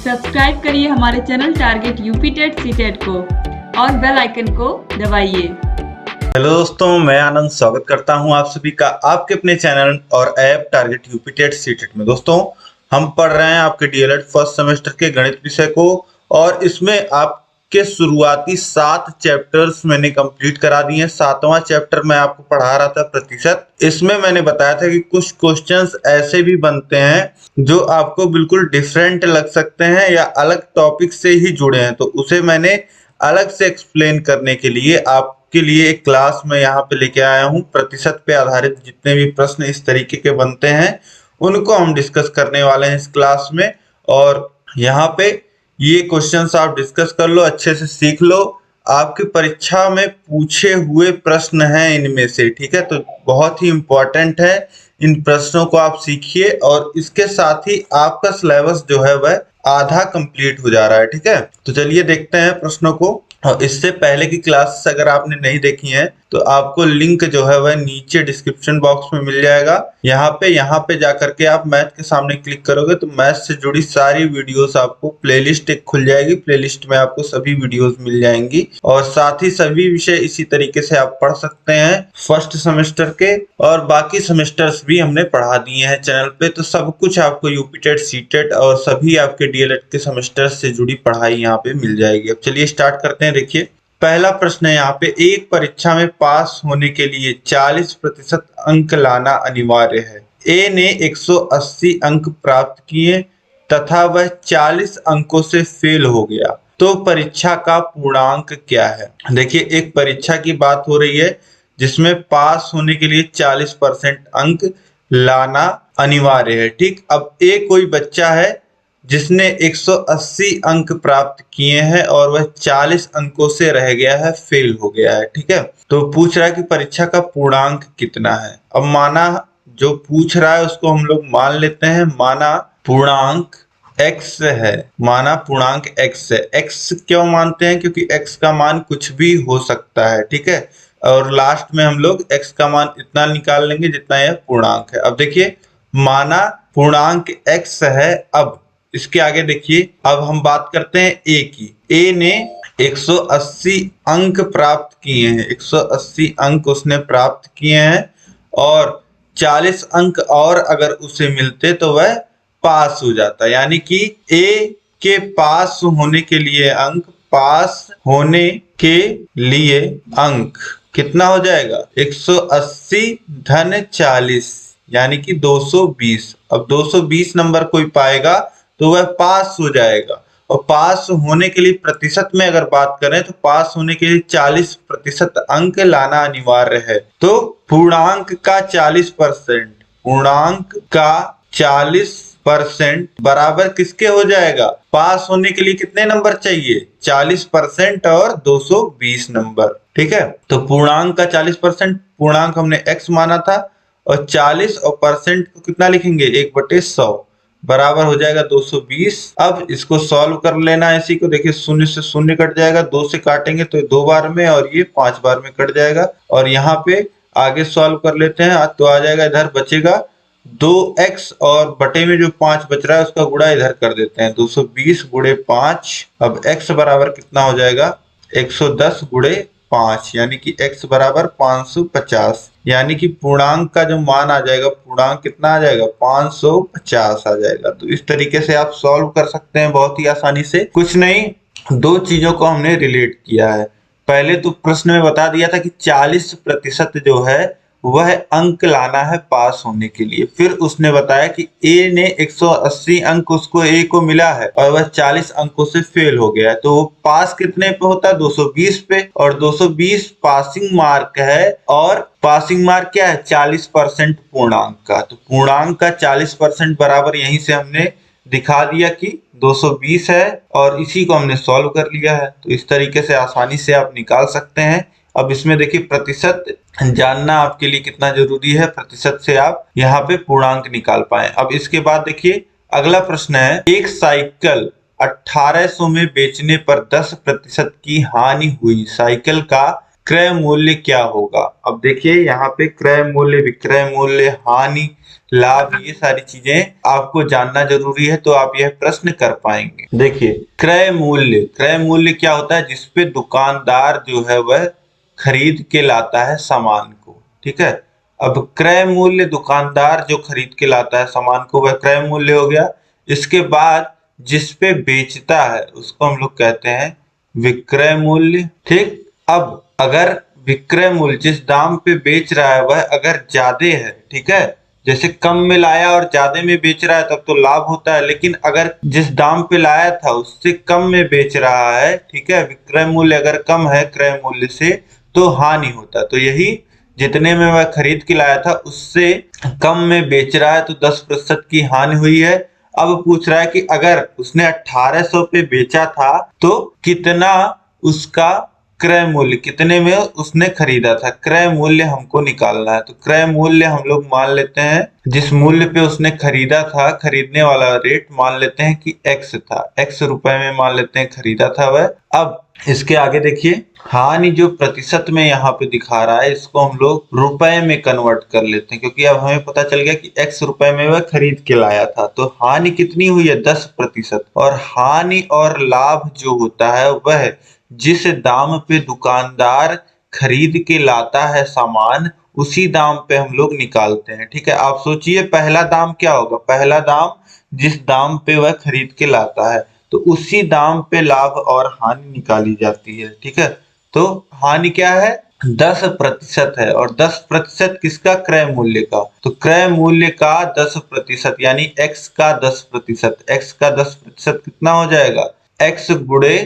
Subscribe करिए हमारे channel target UP TET CTET को और बेल आइकन को दबाइए। हेलो दोस्तों, मैं आनंद स्वागत करता हूं आप सभी का आपके अपने चैनल और app target UP TET CTET में। दोस्तों, हम पढ़ रहे हैं आपके डीएलएड फर्स्ट सेमेस्टर के गणित विषय को और इसमें आपके शुरुआती 7 चैप्टर्स मैंने कंप्लीट करा दिए हैं। 7वां चैप्टर मैं आपको पढ़ा रहा था प्रतिशत। इसमें मैंने बताया था कि कुछ क्वेश्चंस ऐसे भी बनते हैं जो आपको बिल्कुल डिफरेंट लग सकते हैं या अलग टॉपिक से ही जुड़े हैं, तो उसे मैंने अलग से एक्सप्लेन करने के लिए आपके लिए एक क्लास में यहाँ पे लेके आया हूँ। प्रतिशत पे आधारित जितने भी प्रश्न इस तरीके के बनते हैं उनको हम डिस्कस करने वाले हैं इस क्लास में। और यहाँ पे ये क्वेश्चंस आप डिस्कस कर लो, अच्छे से सीख लो। आपकी परीक्षा में पूछे हुए प्रश्न हैं इनमें से, ठीक है, तो बहुत ही इंपॉर्टेंट है। इन प्रश्नों को आप सीखिए और इसके साथ ही आपका सिलेबस जो है वह आधा कंप्लीट हो जा रहा है, ठीक है। तो चलिए देखते हैं प्रश्नों को। और इससे पहले की क्लास अगर आपने नहीं देखी है तो आपको लिंक जो है वह नीचे डिस्क्रिप्शन बॉक्स में मिल जाएगा। यहाँ पे जाकर के आप मैथ के सामने क्लिक करोगे तो मैथ से जुड़ी सारी वीडियोस आपको प्लेलिस्ट एक खुल जाएगी। प्लेलिस्ट में आपको सभी वीडियोस मिल जाएंगी और साथ ही सभी विषय इसी तरीके से आप पढ़ सकते हैं फर्स्ट सेमेस्टर के, और बाकी सेमेस्टर्स भी हमने पढ़ा दिए हैं चैनल पे। तो सब कुछ आपको यूपी टेट सीटेट और सभी आपके डीएलएड के सेमेस्टर से जुड़ी पढ़ाई यहाँ पे मिल जाएगी। अब चलिए स्टार्ट करते हैं। देखिए पहला प्रश्न है यहाँ पे, एक परीक्षा में पास होने के लिए 40% अंक लाना अनिवार्य है। ए ने 180 अंक प्राप्त किए तथा वह 40 अंकों से फेल हो गया, तो परीक्षा का पूर्णांक क्या है। देखिए एक परीक्षा की बात हो रही है जिसमें पास होने के लिए 40% अंक लाना अनिवार्य है, ठीक। अब ए कोई बच्चा है जिसने 180 अंक प्राप्त किए हैं और वह 40 अंकों से रह गया है, फेल हो गया है, ठीक है। तो पूछ रहा है कि परीक्षा का पूर्णांक कितना है। अब माना जो पूछ रहा है उसको हम लोग मान लेते हैं, माना पूर्णांक x है, माना पूर्णांक x है। x क्यों मानते हैं? क्योंकि x का मान कुछ भी हो सकता है, ठीक है। और लास्ट में हम लोग x का मान इतना निकाल लेंगे जितना यह पूर्णांक है। अब देखिए माना पूर्णांक x है। अब इसके आगे देखिए, अब हम बात करते हैं ए की। ए ने 180 अंक प्राप्त किए हैं, 180 अंक उसने प्राप्त किए हैं और 40 अंक और अगर उसे मिलते तो वह पास हो जाता। यानी कि ए के पास होने के लिए अंक, पास होने के लिए अंक कितना हो जाएगा? 180 धन 40 यानी कि 220। अब 220 नंबर कोई पाएगा तो वह पास हो जाएगा। और पास होने के लिए प्रतिशत में अगर बात करें तो पास होने के लिए 40% अंक लाना अनिवार्य है। तो पूर्णांक का 40%, पूर्णांक का 40% बराबर किसके हो जाएगा? पास होने के लिए कितने नंबर चाहिए? 40% और 220 नंबर, ठीक है। तो पूर्णांक का 40%, पूर्णांक हमने x माना था, और 40 और परसेंट को कितना लिखेंगे? 1/100 बराबर हो जाएगा 220। अब इसको सॉल्व कर लेना है इसी को। देखिए शून्य से शून्य कट जाएगा, 2 से काटेंगे तो 2 बार में और ये 5 बार में कट जाएगा। और यहाँ पे आगे सॉल्व कर लेते हैं तो आ जाएगा, इधर बचेगा 2x और बटे में जो 5 बच रहा है उसका गुणा इधर कर देते हैं, 220 गुणे 5। अब x बराबर कितना हो जाएगा? 110 गुणे 5 यानी कि x बराबर 550। यानी कि पूर्णांक का जो मान आ जाएगा, पूर्णांक कितना आ जाएगा? 550 आ जाएगा। तो इस तरीके से आप सॉल्व कर सकते हैं बहुत ही आसानी से। कुछ नहीं, दो चीजों को हमने रिलेट किया है। पहले तो प्रश्न में बता दिया था कि 40% जो है वह अंक लाना है पास होने के लिए। फिर उसने बताया कि ए ने 180 अंक उसको ए को मिला है और वह 40 अंकों से फेल हो गया है, तो वो पास कितने पे होता है? 220 पे। और 220 पासिंग मार्क है और पासिंग मार्क क्या है? 40% पूर्णांक का। तो पूर्णांक का 40% बराबर यहीं से हमने दिखा दिया कि 220 है और इसी को हमने सॉल्व कर लिया है। तो इस तरीके से आसानी से आप निकाल सकते हैं। अब इसमें देखिए प्रतिशत जानना आपके लिए कितना जरूरी है, प्रतिशत से आप यहाँ पे पूर्णांक निकाल पाए। अब इसके बाद देखिए अगला प्रश्न है, एक साइकिल 1800 में बेचने पर 10% की हानि हुई, साइकिल का क्रय मूल्य क्या होगा? अब देखिए यहाँ पे क्रय मूल्य, विक्रय मूल्य, हानि लाभ, ये सारी चीजें आपको जानना जरूरी है तो आप यह प्रश्न कर पाएंगे। देखिए, क्रय मूल्य क्या होता है? जिसपे दुकानदार जो है वह खरीद के लाता है सामान को, ठीक है। अब क्रय मूल्य, दुकानदार जो खरीद के लाता है सामान को, वह क्रय मूल्य हो गया। इसके बाद जिसपे बेचता है उसको हम लोग कहते हैं विक्रय मूल्य, ठीक। अब अगर विक्रय मूल्य, जिस दाम पे बेच रहा है वह अगर ज्यादा है, ठीक है, जैसे कम में लाया और ज्यादा में बेच रहा है तब तो लाभ होता है, लेकिन अगर जिस दाम पे लाया था उससे कम में बेच रहा है, ठीक है, विक्रय मूल्य अगर कम है क्रय मूल्य से, तो हानि होता है। तो यही, जितने में वह खरीद के लाया था उससे कम में बेच रहा है तो 10% की हानि हुई है। अब पूछ रहा है कि अगर उसने 1800 पे बेचा था तो कितना उसका क्रय मूल्य, कितने में उसने खरीदा था, क्रय मूल्य हमको निकालना है। तो क्रय मूल्य हम लोग मान लेते हैं, जिस मूल्य पे उसने खरीदा था, खरीदने वाला रेट मान लेते हैं कि x था, x रुपए में मान लेते हैं खरीदा था वह। अब इसके आगे देखिए, हानि जो प्रतिशत में यहाँ पे दिखा रहा है इसको हम लोग रुपए में कन्वर्ट कर लेते हैं, क्योंकि अब हमें पता चल गया कि x रुपए में वह खरीद के लाया था। तो हानि कितनी हुई है? 10%। और हानि और लाभ जो होता है वह जिस दाम पे दुकानदार खरीद के लाता है सामान, उसी दाम पे हम लोग निकालते हैं, ठीक है। आप सोचिए पहला दाम क्या होगा? पहला दाम जिस दाम पे वह खरीद के लाता है, तो उसी दाम पे लाभ और हानि निकाली जाती है, ठीक है। तो हानि क्या है? 10% है, और 10% किसका? क्रय मूल्य का। तो क्रय मूल्य का 10% यानी x का 10%, x का 10% कितना हो जाएगा? x गुणे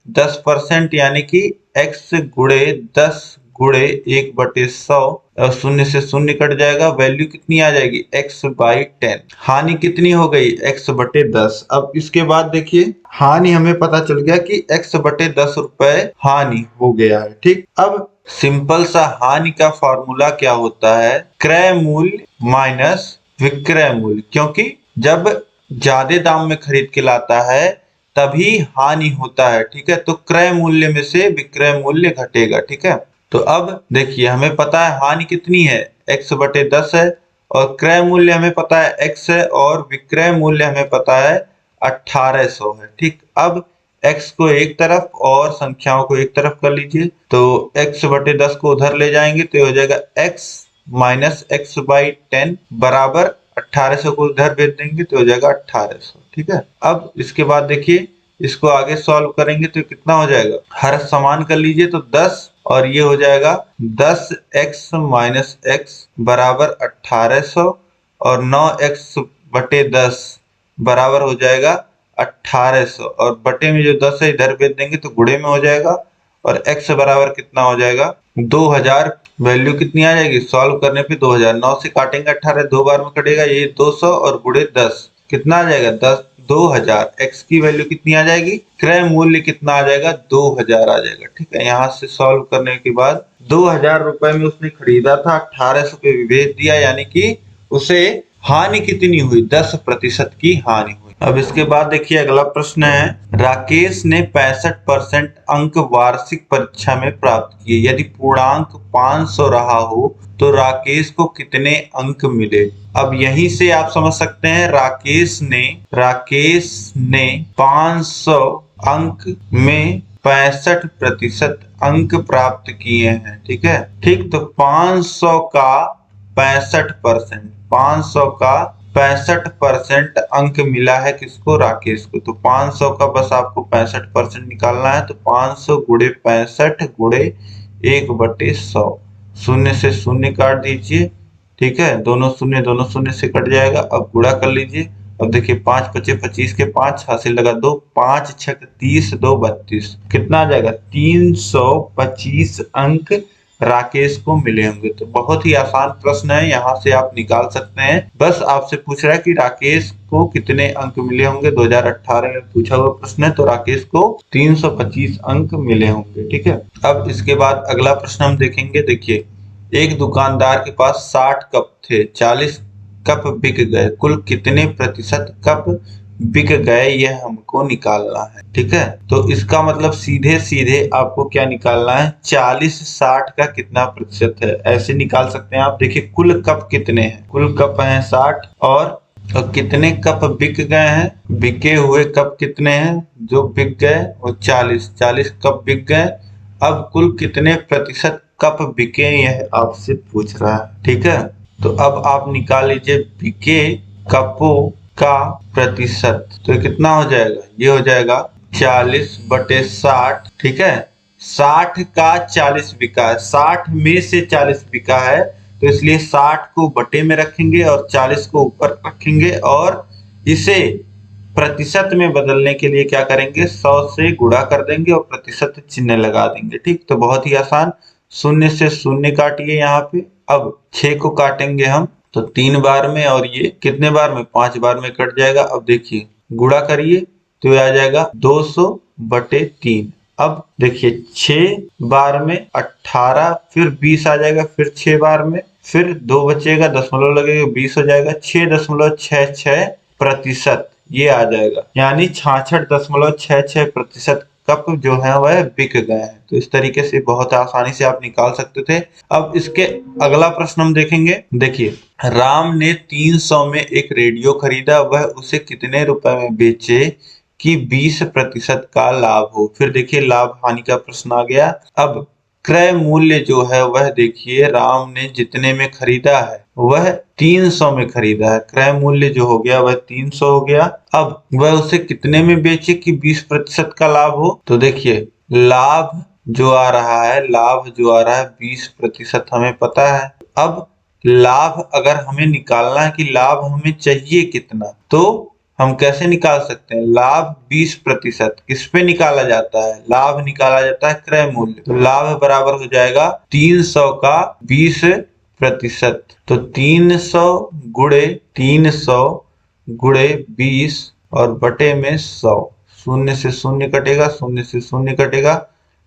10% यानी कि x गुणे 10 गुणे 1/100, शून्य से शून्य कट जाएगा, वैल्यू कितनी आ जाएगी? x/10। हानि कितनी हो गई? x/10। अब इसके बाद देखिए, हानि हमें पता चल गया कि x/10 रुपए हानि हो गया है, ठीक। अब सिंपल सा हानि का फॉर्मूला क्या होता है? क्रय मूल्य माइनस विक्रय मूल्य, क्योंकि जब ज्यादा दाम में खरीद के लाता है तभी हानि होता है, ठीक है। तो क्रय मूल्य में से विक्रय मूल्य घटेगा, ठीक है। तो अब देखिए, हमें पता है हानि कितनी है? x/10 है, और क्रय मूल्य हमें पता है x है, और विक्रय मूल्य हमें पता है 1800 है, ठीक। अब x को एक तरफ और संख्याओं को एक तरफ कर लीजिए, तो x/10 को उधर ले जाएंगे तो हो जाएगा x माइनस x/10 बराबर 1800 को उधर भेज देंगे तो हो जाएगा 1800, ठीक है। अब इसके बाद देखिए, इसको आगे सॉल्व करेंगे तो कितना हो जाएगा? हर समान कर लीजिए तो 10, और ये हो जाएगा 10x माइनस x बराबर 1800, और 9x/10 बराबर हो जाएगा 1800, और बटे में जो 10 है इधर भेज देंगे तो गुणे में हो जाएगा, और x बराबर कितना हो जाएगा? 2000। वैल्यू कितनी आ जाएगी? सॉल्व करने पे 2000, 9 से काटेंगे 18, 2 बार में कटेगा, ये 200 और गुणे 10 कितना आ जाएगा? 2000। x की वैल्यू कितनी आ जाएगी? क्रय मूल्य कितना आ जाएगा? 2000 आ जाएगा, ठीक है। यहाँ से सॉल्व करने के बाद 2000 रुपए में उसने खरीदा था, 1800 पे भेज दिया, यानी कि उसे हानि कितनी हुई? 10% की हानि हुई। अब इसके बाद देखिए, अगला प्रश्न है, राकेश ने 65% अंक वार्षिक परीक्षा में प्राप्त किए, यदि पूर्णांक 500 रहा हो तो राकेश को कितने अंक मिले? अब यहीं से आप समझ सकते हैं, राकेश ने 500 अंक में 65% अंक प्राप्त किए हैं, ठीक है, ठीक। तो 500 का 65%, 500 का 65% अंक मिला है किसको? राकेश को। तो 500 का बस आपको 65% निकालना है, तो 500 गुणे 65 गुणे 1/100, शून्य से शून्य काट दीजिए, ठीक है, दोनों शून्य से कट जाएगा। अब गुणा कर लीजिए। अब देखिए, 5 × 25 के 5, हासिल लगा 2, 5 × 6 = 30, 2 = 32, कितना आ जाएगा? 325 अंक राकेश को मिले होंगे। तो बहुत ही आसान प्रश्न है, यहाँ से आप निकाल सकते हैं। बस आपसे पूछ रहा है कि राकेश को कितने अंक मिले होंगे। 2018 में पूछा हुआ प्रश्न है, तो राकेश को 325 अंक मिले होंगे, ठीक है। अब इसके बाद अगला प्रश्न हम देखेंगे। देखिए, एक दुकानदार के पास 60 कप थे, 40 कप बिक गए, कुल कितने प्रतिशत कप बिक गए यह हमको निकालना है। ठीक है, तो इसका मतलब सीधे सीधे आपको क्या निकालना है, 40 60 का कितना प्रतिशत है, ऐसे निकाल सकते हैं आप। देखिए कुल कप कितने हैं, कुल कप हैं 60 और कितने कप बिक गए हैं, बिके हुए कप कितने हैं जो बिक गए वो 40 कप बिक गए। अब कुल कितने प्रतिशत कप बिके यह आपसे पूछ रहा है। ठीक है, तो अब आप निकाल लीजिए बिके कपों का प्रतिशत, तो ये कितना हो जाएगा, ये हो जाएगा 40/60। ठीक है, 60 का 40 बिका है, 60 में से 40 बिका है, तो इसलिए 60 को बटे में रखेंगे और 40 को ऊपर रखेंगे और इसे प्रतिशत में बदलने के लिए क्या करेंगे, 100 से गुणा कर देंगे और प्रतिशत चिन्ह लगा देंगे। ठीक, तो बहुत ही आसान, शून्य से शून्य काटिए यहाँ पे। अब 6 को काटेंगे हम तो 3 बार में और ये कितने बार में, 5 बार में कट जाएगा। अब देखिए गुणा करिए तो ये आ जाएगा 200/3। अब देखिए 6 बार में 18, फिर 20 आ जाएगा, फिर 6 बार में, फिर 2 बचेगा, दशमलव लगेगा, 20 हो जाएगा, 6.66% ये आ जाएगा, यानी 66.66% कप जो है वह बिक गए हैं। तो इस तरीके से बहुत आसानी से आप निकाल सकते थे। अब इसके अगला प्रश्न हम देखेंगे। देखिए राम ने 300 में एक रेडियो खरीदा, वह उसे कितने रुपए में बेचे कि 20% का लाभ हो। फिर देखिए लाभ हानि का प्रश्न आ गया। अब क्रय मूल्य जो है वह देखिए राम ने जितने में खरीदा है वह 300 में खरीदा है, क्रय मूल्य जो हो गया वह 300 हो गया। अब वह उसे कितने में बेचे कि 20% का लाभ हो, तो देखिए लाभ जो आ रहा है, लाभ जो आ रहा है 20% हमें पता है। अब लाभ अगर हमें निकालना है कि लाभ हमें चाहिए कितना, तो हम कैसे निकाल सकते हैं, लाभ 20% किस पे निकाला जाता है, लाभ निकाला जाता है क्रय मूल्य। तो लाभ बराबर हो जाएगा 300 का 20%, तो 300 गुणे 300 गुणे 20 और बटे में 100, शून्य से शून्य कटेगा, शून्य से शून्य कटेगा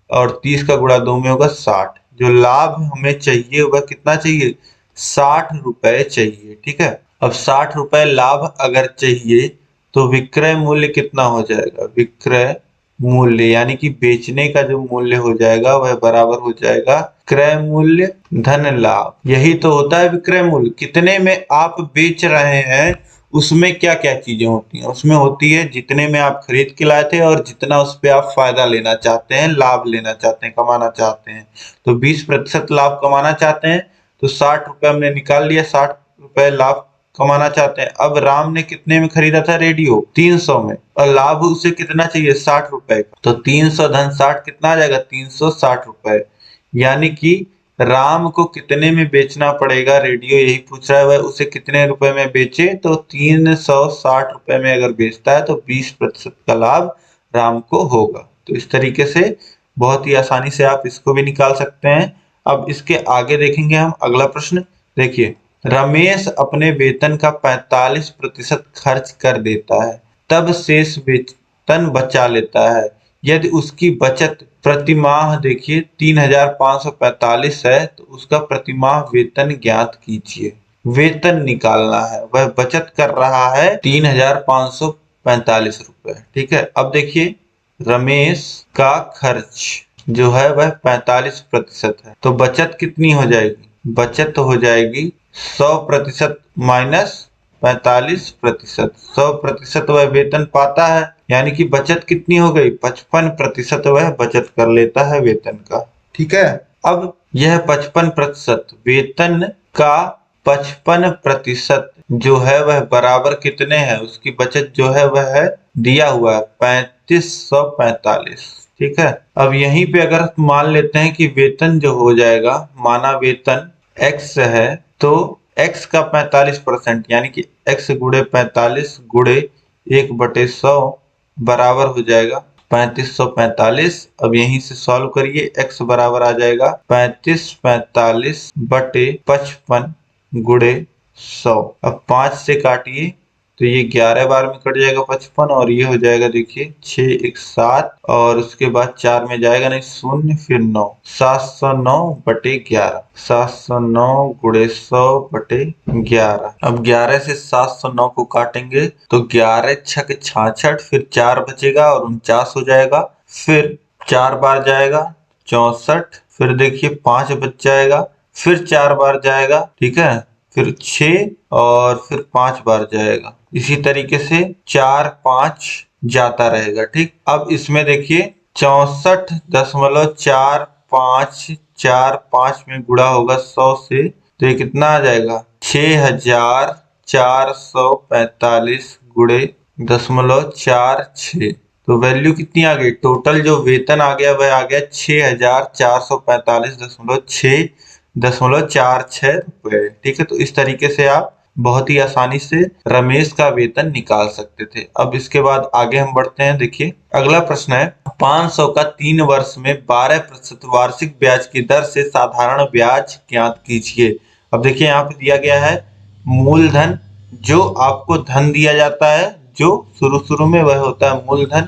और 30 का गुणा 2 में होगा 60। जो लाभ हमें चाहिए वह कितना चाहिए, 60 रुपए चाहिए। ठीक है, अब 60 रुपए लाभ अगर चाहिए तो विक्रय मूल्य कितना हो जाएगा, विक्रय मूल्य यानी कि बेचने का जो मूल्य हो जाएगा वह बराबर हो जाएगा क्रय मूल्य धन लाभ। यही तो होता है विक्रय मूल्य, कितने में आप बेच रहे हैं उसमें क्या क्या चीजें होती हैं, उसमें होती है जितने में आप खरीद के लाए थे और जितना उस पे आप फायदा लेना चाहते हैं, लाभ लेना चाहते हैं, कमाना चाहते हैं। तो 20% लाभ कमाना चाहते हैं तो 60 रुपए हमने निकाल लिया, 60 रुपए लाभ कमाना चाहते हैं। अब राम ने कितने में खरीदा था रेडियो, 300 में, और लाभ उसे कितना चाहिए, 60 रुपए का। तो 300 धन 60 कितना आ जाएगा, 360 रुपए। यानी कि राम को कितने में बेचना पड़ेगा, रेडियो यही पूछ रहा है, वह उसे कितने रुपए में बेचे, तो 360 रुपए में अगर बेचता है तो 20% का लाभ राम को होगा। तो इस तरीके से बहुत ही आसानी से आप इसको भी निकाल सकते हैं। अब इसके आगे देखेंगे हम अगला प्रश्न। देखिए रमेश अपने वेतन का 45% खर्च कर देता है, तब शेष वेतन बचा लेता है। यदि उसकी बचत प्रतिमाह देखिए 3545 है तो उसका प्रतिमाह वेतन ज्ञात कीजिए। वेतन निकालना है, वह बचत कर रहा है 3545 रुपए। ठीक है, अब देखिए रमेश का खर्च जो है वह 45% है, तो बचत कितनी हो जाएगी, बचत हो जाएगी 100% माइनस 45%। 100% वह वेतन पाता है, यानी कि बचत कितनी हो गई, 55% वह बचत कर लेता है वेतन का। ठीक है, अब यह 55% वेतन का 55% जो है वह बराबर कितने है, उसकी बचत जो है वह है दिया हुआ है 3545। ठीक है, अब यहीं पे अगर मान लेते हैं कि वेतन जो हो जाएगा, माना वेतन x है तो x का 45% यानी कि x गुणे 45 गुणे 1/100 बराबर हो जाएगा 3545। अब यहीं से सॉल्व करिए, x बराबर आ जाएगा 3545/55 गुणे 100। अब 5 से काटिए तो ये 11 बार में कट जाएगा 55 और ये हो जाएगा देखिए 6 1 7 और उसके बाद 4 में जाएगा नहीं 0 फिर 9 709/11 709 गुणे 100/11। अब 11 से 709 को काटेंगे तो 11 छक 66 फिर 4 बचेगा और 49 हो जाएगा। फिर 4 बार जाएगा 64 फिर देखिए 5 बच जाएगा फिर 4 बार जाएगा ठीक है फिर 6 और फिर 5 बार जाएगा। इसी तरीके से 4 5 जाता रहेगा ठीक। अब इसमें देखिए 64.45 में गुणा होगा 100 से तो ये कितना आ जाएगा 6445 गुणे 0.46। तो वैल्यू कितनी आ गई टोटल जो वेतन आ गया वह आ गया 6445.6.46 रुपए ठीक है। तो इस तरीके से आप बहुत ही आसानी से रमेश का वेतन निकाल सकते थे। अब इसके बाद आगे हम बढ़ते हैं। देखिए अगला प्रश्न है 500 का 3 वर्ष में 12% वार्षिक ब्याज की दर से साधारण ब्याज ज्ञात कीजिए। अब देखिए यहाँ पे दिया गया है मूलधन, जो आपको धन दिया जाता है जो शुरू में वह होता है मूलधन।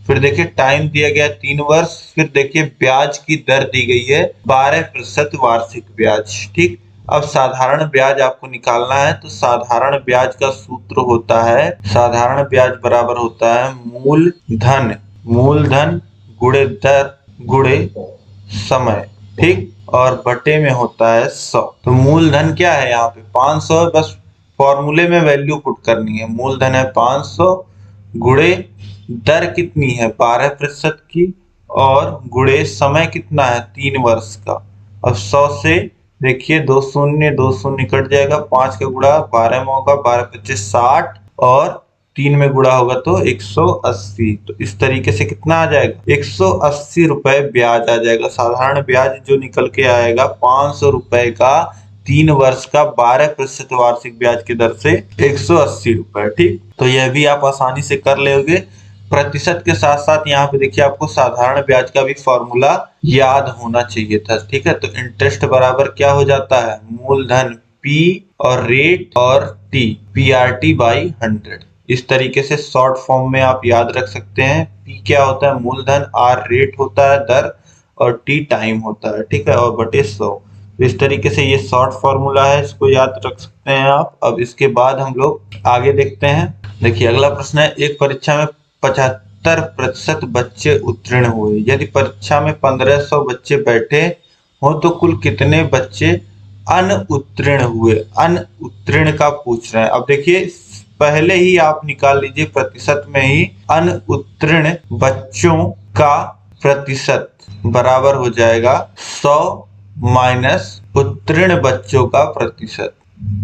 फिर देखिए टाइम दिया गया 3 वर्ष। फिर देखिए ब्याज की दर दी गई है 12% वार्षिक ब्याज ठीक। अब साधारण ब्याज आपको निकालना है तो साधारण ब्याज का सूत्र होता है साधारण ब्याज बराबर होता है मूलधन गुणे दर गुणे समय ठीक और बटे में होता है 100। तो मूलधन क्या है यहाँ पे 500 है, बस फॉर्मूले में वैल्यू पुट करनी है। मूलधन है 500 गुणे दर कितनी है 12% की और गुणे समय कितना है 3 वर्ष का। अब 100 से देखिए 2 शून्य कट जाएगा 5 का गुणा 12 में होगा 12 25 60 और 3 में गुणा होगा तो 180। तो इस तरीके से कितना आ जाएगा 180 रुपए ब्याज आ जाएगा। साधारण ब्याज जो निकल के आएगा 500 रुपए का 3 वर्ष का 12% वार्षिक ब्याज की दर से 180 रुपए ठीक। तो यह भी आप आसानी से कर लोगे। प्रतिशत के साथ साथ यहाँ पे देखिए आपको साधारण ब्याज का भी फॉर्मूला याद होना चाहिए था ठीक है। तो इंटरेस्ट बराबर क्या हो जाता है मूलधन P और रेट और T PRT/100। इस तरीके से शॉर्ट फॉर्म में आप याद रख सकते हैं। P क्या होता है मूलधन, R रेट होता है दर और T टाइम होता है ठीक है और बटे 100। तो इस तरीके से ये शॉर्ट फॉर्मूला है, इसको याद रख सकते हैं आप। अब इसके बाद हम लोग आगे देखते हैं। देखिए अगला प्रश्न है एक परीक्षा में 75% बच्चे उत्तीर्ण हुए। यदि परीक्षा में 1500 बच्चे बैठे हो तो कुल कितने बच्चे अनुत्तीर्ण हुए। अनुत्तीर्ण का पूछ रहे हैं। अब देखिए पहले ही आप निकाल लीजिए प्रतिशत में ही अनुत्तीर्ण बच्चों का प्रतिशत बराबर हो जाएगा 100 माइनस उत्तीर्ण बच्चों का प्रतिशत।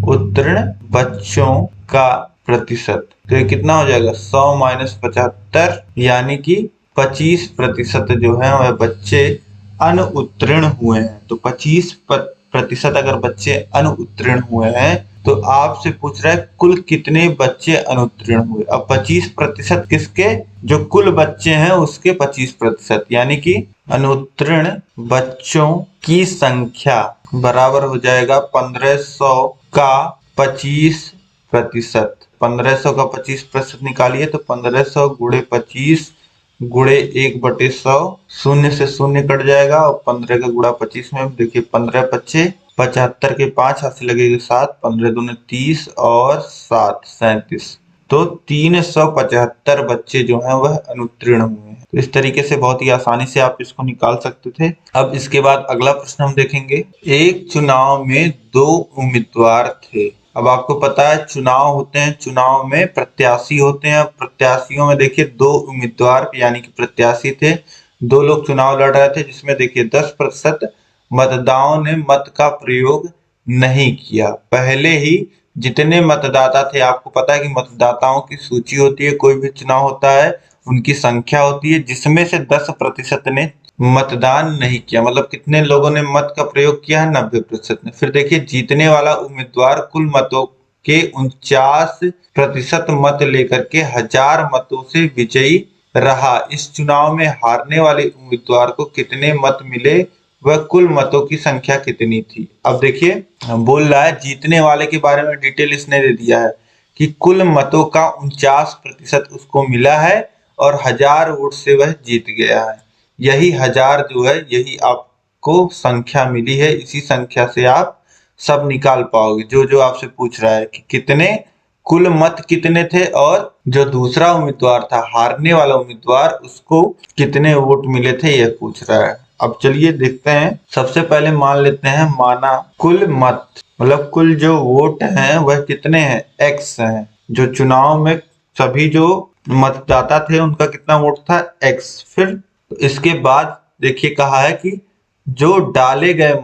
उत्तीर्ण बच्चों का प्रतिशत तो ये कितना हो जाएगा 100 माइनस 75 यानी कि 25% जो है वह बच्चे अनुत्तीर्ण हुए हैं। तो 25% अगर बच्चे अनुत्तीर्ण हुए हैं तो आपसे पूछ रहा है कुल कितने बच्चे अनुत्तीर्ण हुए। अब 25% किसके, जो कुल बच्चे हैं उसके 25% यानी कि अनुत्तीर्ण बच्चों की संख्या बराबर हो जाएगा 1500 का 25%। 1500 का 25% निकालिए तो 1500 गुणे 25 गुणे 1/100 शून्य से शून्य कट जाएगा और 15 का गुणा 25 में देखिए 15 25 75 के 5 हाथ से लगेगा 7 15 दूने 30 और 7 37। तो 375 बच्चे जो हैं वह अनुत्तीर्ण हुए हैं। तो इस तरीके से बहुत ही आसानी से आप इसको निकाल सकते थे। अब इसके बाद अगला प्रश्न हम देखेंगे। एक चुनाव में 2 उम्मीदवार थे। अब आपको पता है चुनाव होते हैं, चुनाव में प्रत्याशी होते हैं। प्रत्याशियों में देखिए 2 उम्मीदवार यानी कि प्रत्याशी थे। 2 लोग चुनाव लड़ रहे थे जिसमें देखिए 10% मतदाताओं ने मत का प्रयोग नहीं किया। पहले ही जितने मतदाता थे, आपको पता है कि मतदाताओं की सूची होती है, कोई भी चुनाव होता है उनकी संख्या होती है, जिसमें से 10% ने मतदान नहीं किया। मतलब कितने लोगों ने मत का प्रयोग किया है 90% ने। फिर देखिए जीतने वाला उम्मीदवार कुल मतों के 49% मत लेकर के 1000 मतों से विजयी रहा। इस चुनाव में हारने वाले उम्मीदवार को कितने मत मिले, वह कुल मतों की संख्या कितनी थी। अब देखिए बोल रहा है जीतने वाले के बारे में डिटेल इसने दे दिया है कि कुल मतों का 49% उसको मिला है और 1000 वोट से वह जीत गया है। यही 1000 जो है यही आपको संख्या मिली है। इसी संख्या से आप सब निकाल पाओगे। जो जो आपसे पूछ रहा है कि कितने कुल मत कितने थे और जो दूसरा उम्मीदवार था हारने वाला उम्मीदवार उसको कितने वोट मिले थे यह पूछ रहा है। अब चलिए देखते हैं। सबसे पहले मान लेते हैं माना कुल मत मतलब कुल जो वोट हैं वह कितने हैं, x हैं। जो चुनाव में सभी जो मतदाता थे उनका कितना वोट था, x। फिर इसके बाद देखिए कहा है कि जो डाले गए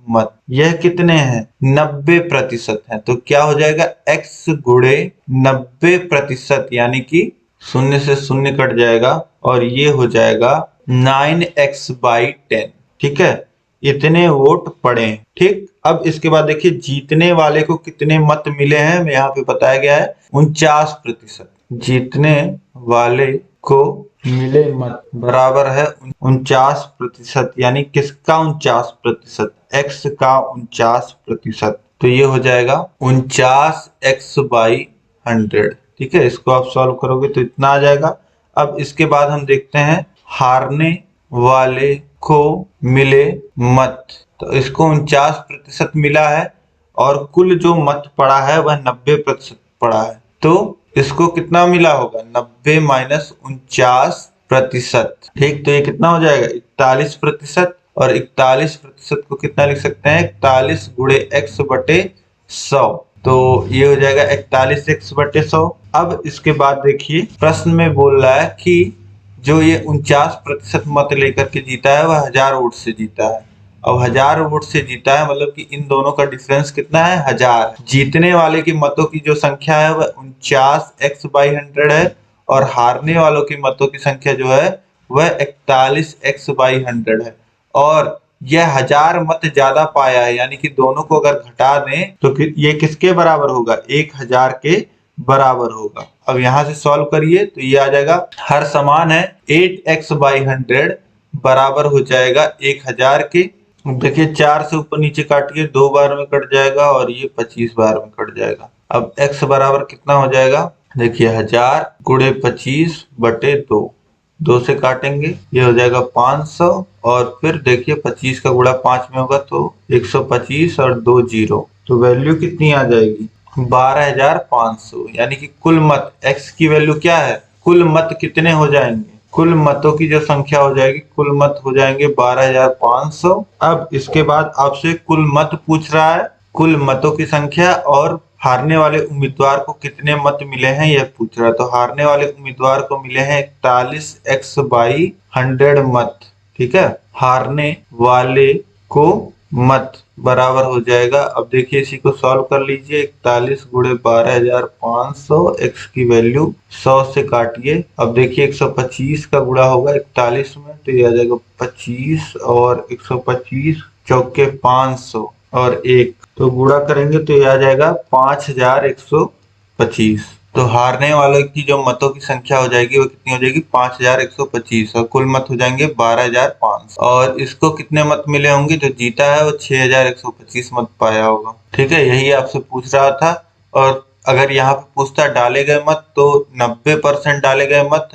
मत यह कितने हैं, 90% है। तो क्या हो जाएगा, x गुणे 90%, यानी कि 0 से 0 कट जाएगा और ये हो जाएगा 9x/10। ठीक है, इतने वोट पड़े। ठीक, अब इसके बाद देखिए जीतने वाले को कितने मत मिले हैं, यहाँ पे बताया गया है 49%। जीतने वाले को मिले मत बराबर है 49%, यानी किसका 49%, x का 49%। तो ये हो जाएगा 49x/100। ठीक है, इसको आप सॉल्व करोगे तो इतना आ जाएगा। अब इसके बाद हम देखते हैं हारने वाले को मिले मत। तो इसको 49% मिला है और कुल जो मत पड़ा है वह 90% पड़ा है। तो इसको कितना मिला होगा, 90 माइनस 49%। ठीक, तो ये कितना हो जाएगा 41%। और 41% को कितना लिख सकते हैं, 41 गुणे x/100। तो ये हो जाएगा 41x/100। अब इसके बाद देखिए प्रश्न में बोल रहा है कि जो ये 49% मत लेकर के जीता है वह 1000 वोट से जीता है। अब 1000 वोट से जीता है मतलब कि इन दोनों का डिफरेंस कितना है, 1000। जीतने वाले की मतों की जो संख्या है वह 49x/100 है और हारने वालों की मतों की संख्या जो है वह 41x/100 है। और यह 1000 मत ज्यादा पाया है, यानी कि दोनों को अगर घटा दें तो ये किसके बराबर होगा, 1000 के बराबर होगा। अब यहाँ से सॉल्व करिए तो ये आ जाएगा, हर समान है, 8x/100 बराबर हो जाएगा 1000 के। देखिए 4 से ऊपर नीचे काटिए, 2 बार में कट जाएगा और ये 25 बार में कट जाएगा। अब x बराबर कितना हो जाएगा, देखिए 1000 गुणे 25/2, 2 से काटेंगे ये हो जाएगा 500। और फिर देखिए 25 का गुणा 5 में होगा तो 125 और 2 0, तो वैल्यू कितनी आ जाएगी, 12500। यानी कि कुल मत x की वैल्यू क्या है, कुल मत कितने हो जाएंगे, कुल मतों की जो संख्या हो जाएगी, कुल मत हो जाएंगे 12500। अब इसके बाद आपसे कुल मत पूछ रहा है, कुल मतों की संख्या और हारने वाले उम्मीदवार को कितने मत मिले हैं यह पूछ रहा है। तो हारने वाले उम्मीदवार को मिले हैं 41x/100 मत। ठीक है, हारने वाले को मत बराबर हो जाएगा, अब देखिए इसी को सॉल्व कर लीजिए, 41 गुणे 12500, x की वैल्यू 100 से काटिए। अब देखिए 125 का गुणा होगा 41 में तो ये आ जाएगा 25 और 125 चौके 500 और 1, तो गुणा करेंगे तो ये आ जाएगा 5125। तो हारने वालों की जो मतों की संख्या हो जाएगी वो कितनी हो जाएगी, 5125 और कुल मत हो जाएंगे 12500। और इसको कितने मत मिले होंगे, जो जीता है वो 6125 मत पाया होगा। ठीक है, यही आपसे पूछ रहा था। और अगर यहाँ पे पूछता डाले गए मत तो 90% डाले गए मत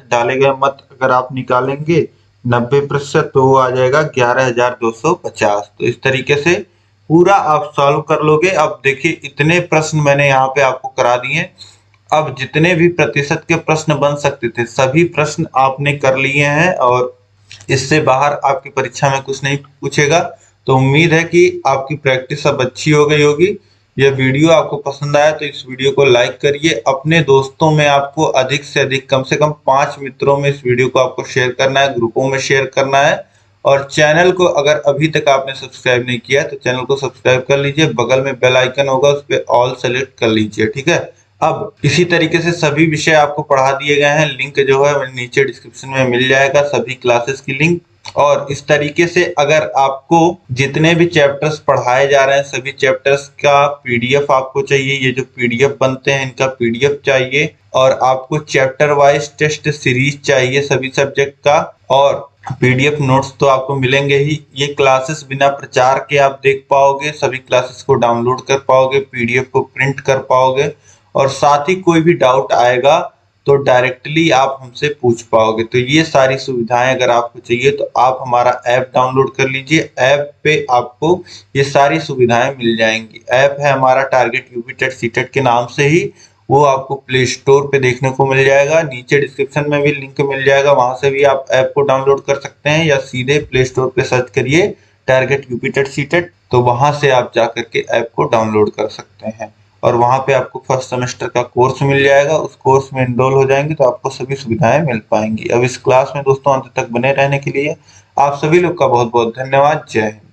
अगर आप निकालेंगे 90% तो वो आ जाएगा 11250। तो इस तरीके से पूरा आप सॉल्व कर लोगे। अब देखिए इतने प्रश्न मैंने यहाँ पे आपको करा दिए। अब जितने भी प्रतिशत के प्रश्न बन सकते थे सभी प्रश्न आपने कर लिए हैं और इससे बाहर आपकी परीक्षा में कुछ नहीं पूछेगा। तो उम्मीद है कि आपकी प्रैक्टिस अब अच्छी हो गई होगी। यह वीडियो आपको पसंद आया तो इस वीडियो को लाइक करिए। अपने दोस्तों में आपको अधिक से अधिक कम से कम 5 मित्रों में इस वीडियो को आपको शेयर करना है, ग्रुपों में शेयर करना है। और चैनल को अगर अभी तक आपने सब्सक्राइब नहीं किया तो चैनल को सब्सक्राइब कर लीजिए, बगल में बेल आइकन होगा उस पर ऑल सेलेक्ट कर लीजिए। ठीक है, अब इसी तरीके से सभी विषय आपको पढ़ा दिए गए हैं, लिंक जो है नीचे डिस्क्रिप्शन में मिल जाएगा, सभी क्लासेस की लिंक। और इस तरीके से अगर आपको जितने भी चैप्टर्स पढ़ाए जा रहे हैं सभी चैप्टर्स का पीडीएफ आपको चाहिए, ये जो पीडीएफ बनते हैं इनका पीडीएफ चाहिए, और आपको चैप्टर वाइज टेस्ट सीरीज चाहिए सभी सब्जेक्ट का, और पीडीएफ नोट्स तो आपको मिलेंगे ही। ये क्लासेस बिना प्रचार के आप देख पाओगे, सभी क्लासेस को डाउनलोड कर पाओगे, पीडीएफ को प्रिंट कर पाओगे, और साथ ही कोई भी डाउट आएगा तो डायरेक्टली आप हमसे पूछ पाओगे। तो ये सारी सुविधाएं अगर आपको चाहिए तो आप हमारा ऐप डाउनलोड कर लीजिए। ऐप पे आपको ये सारी सुविधाएं मिल जाएंगी। ऐप है हमारा टारगेट यूपी टेट सीटेट के नाम से ही, वो आपको प्ले स्टोर पे देखने को मिल जाएगा, नीचे डिस्क्रिप्शन में भी लिंक मिल जाएगा, वहां से भी आप ऐप को डाउनलोड कर सकते हैं, या सीधे प्ले स्टोर पे सर्च करिए टारगेट यूपी टेट सीटेट, तो वहां से आप जाकर के ऐप को डाउनलोड कर सकते हैं। और वहां पे आपको फर्स्ट सेमेस्टर का कोर्स मिल जाएगा, उस कोर्स में एनरोल हो जाएंगे तो आपको सभी सुविधाएं मिल पाएंगी। अब इस क्लास में दोस्तों अंत तक बने रहने के लिए आप सभी लोग का बहुत बहुत धन्यवाद। जय हिंद।